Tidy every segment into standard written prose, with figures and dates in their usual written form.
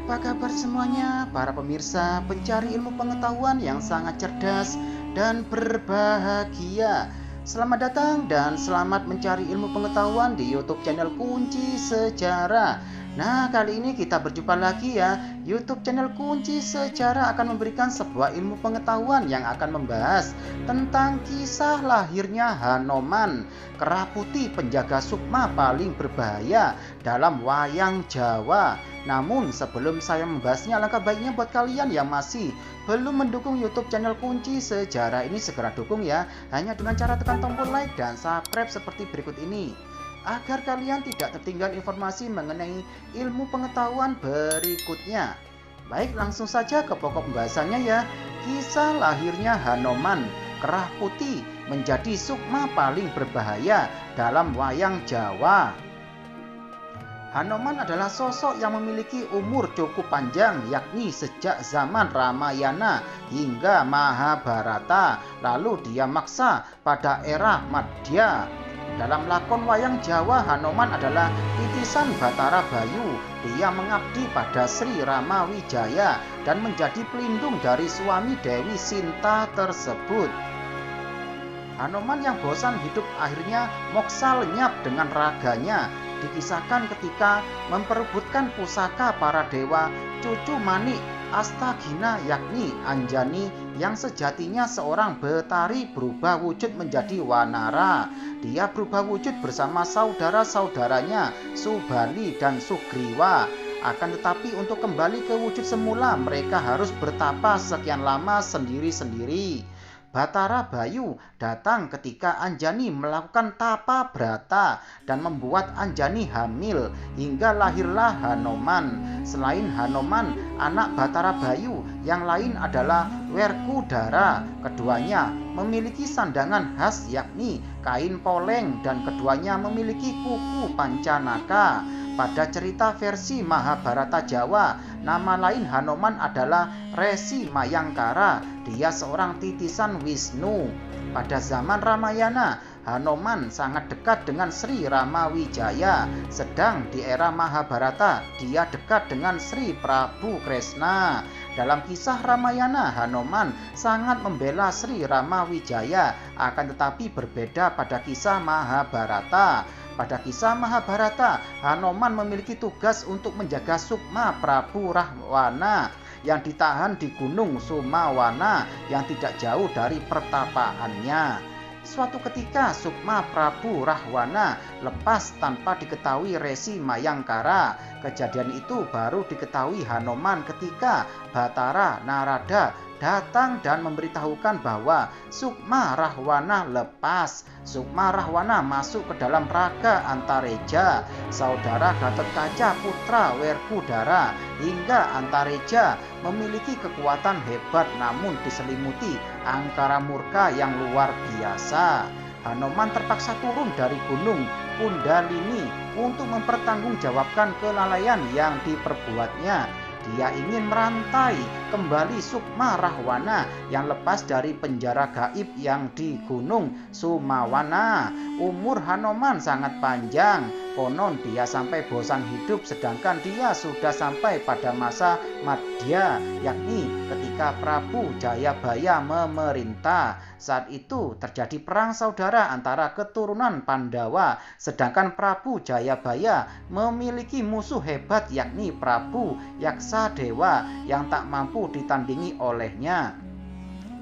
Apa kabar semuanya, para pemirsa pencari ilmu pengetahuan yang sangat cerdas dan berbahagia. Selamat datang dan selamat mencari ilmu pengetahuan di YouTube channel Kunci Sejarah. Nah, kali ini kita berjumpa lagi ya. YouTube channel Kunci Sejarah akan memberikan sebuah ilmu pengetahuan yang akan membahas tentang kisah lahirnya Hanoman, kera putih penjaga sukma paling berbahaya dalam wayang Jawa. Namun sebelum saya membahasnya, alangkah baiknya buat kalian yang masih belum mendukung YouTube channel Kunci Sejarah ini, segera dukung ya, hanya dengan cara tekan tombol like dan subscribe seperti berikut ini, agar kalian tidak tertinggal informasi mengenai ilmu pengetahuan berikutnya. Baik, langsung saja ke pokok pembahasannya ya. Kisah lahirnya Hanoman, kera putih menjadi sukma paling berbahaya dalam wayang Jawa. Hanoman adalah sosok yang memiliki umur cukup panjang, yakni sejak zaman Ramayana hingga Mahabharata, lalu dia maksa pada era Madya. Dalam lakon wayang Jawa, Hanoman adalah titisan Batara Bayu. Dia mengabdi pada Sri Ramawijaya dan menjadi pelindung dari suami Dewi Sinta tersebut. Hanoman yang bosan hidup akhirnya moksa lenyap dengan raganya. Dikisahkan ketika memperebutkan pusaka para dewa, cucu Manik Astagina yakni Anjani yang sejatinya seorang betari berubah wujud menjadi Wanara. Dia berubah wujud bersama saudara-saudaranya Subali dan Sugriwa. Akan tetapi untuk kembali ke wujud semula, mereka harus bertapa sekian lama sendiri-sendiri. Batara Bayu datang ketika Anjani melakukan tapa brata dan membuat Anjani hamil, hingga lahirlah Hanoman. Selain Hanoman, anak Batara Bayu yang lain adalah Werkudara. Keduanya memiliki sandangan khas yakni kain poleng dan keduanya memiliki kuku pancanaka. Pada cerita versi Mahabharata Jawa, nama lain Hanoman adalah Resi Mayangkara. Dia seorang titisan Wisnu. Pada zaman Ramayana, Hanoman sangat dekat dengan Sri Ramawijaya. Sedang di era Mahabharata, dia dekat dengan Sri Prabu Kresna. Dalam kisah Ramayana, Hanoman sangat membela Sri Ramawijaya, akan tetapi berbeda pada kisah Mahabharata. Pada kisah Mahabharata, Hanoman memiliki tugas untuk menjaga sukma Prabu Rahwana yang ditahan di Gunung Sumawana yang tidak jauh dari pertapaannya. Suatu ketika sukma Prabu Rahwana lepas tanpa diketahui Resi Mayangkara. Kejadian itu baru diketahui Hanoman ketika Batara Narada datang dan memberitahukan bahwa sukma Rahwana lepas. Sukma Rahwana masuk ke dalam raga Antareja, saudara Gatotkaca putra Werkudara, hingga Antareja memiliki kekuatan hebat namun diselimuti angkara murka yang luar biasa. Hanoman terpaksa turun dari gunung Kundalini untuk mempertanggungjawabkan kelalaian yang diperbuatnya. Dia ingin merantai kembali sukma Rahwana yang lepas dari penjara gaib yang di Gunung Sumawana. Umur Hanoman sangat panjang. Konon dia sampai bosan hidup, sedangkan dia sudah sampai pada masa Madya, yakni ketika Prabu Jayabaya memerintah. Saat itu terjadi perang saudara antara keturunan Pandawa, sedangkan Prabu Jayabaya memiliki musuh hebat yakni Prabu Yaksadewa yang tak mampu ditandingi olehnya.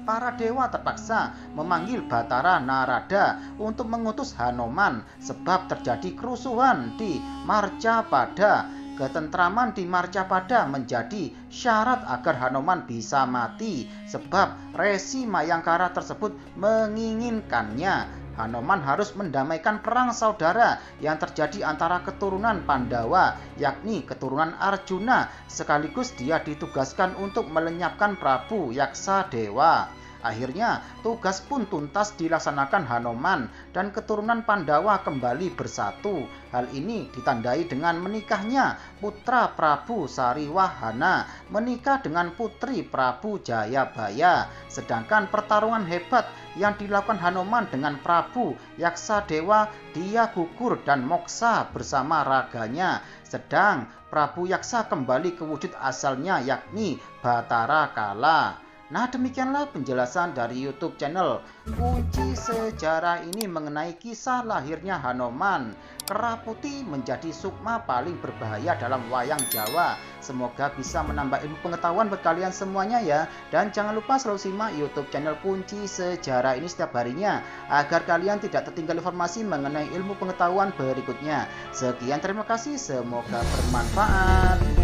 Para dewa terpaksa memanggil Batara Narada untuk mengutus Hanoman sebab terjadi kerusuhan di Marcapada. Ketentraman di Marcapada menjadi syarat agar Hanoman bisa mati sebab Resi Mayangkara tersebut menginginkannya. Hanoman harus mendamaikan perang saudara yang terjadi antara keturunan Pandawa, yakni keturunan Arjuna, sekaligus dia ditugaskan untuk melenyapkan Prabu Yaksadewa. Akhirnya, tugas pun tuntas dilaksanakan Hanoman dan keturunan Pandawa kembali bersatu. Hal ini ditandai dengan menikahnya putra Prabu Sariwahana menikah dengan putri Prabu Jayabaya. Sedangkan pertarungan hebat yang dilakukan Hanoman dengan Prabu Yaksadewa, dia gugur dan moksa bersama raganya. Sedang Prabu Yaksa kembali ke wujud asalnya, yakni Batara Kala. Nah, demikianlah penjelasan dari YouTube channel Kunci Sejarah ini mengenai kisah lahirnya Hanoman. Kerah putih menjadi sukma paling berbahaya dalam wayang Jawa. Semoga bisa menambah ilmu pengetahuan buat kalian semuanya ya. Dan jangan lupa selalu simak YouTube channel Kunci Sejarah ini setiap harinya, agar kalian tidak tertinggal informasi mengenai ilmu pengetahuan berikutnya. Sekian, terima kasih, semoga bermanfaat.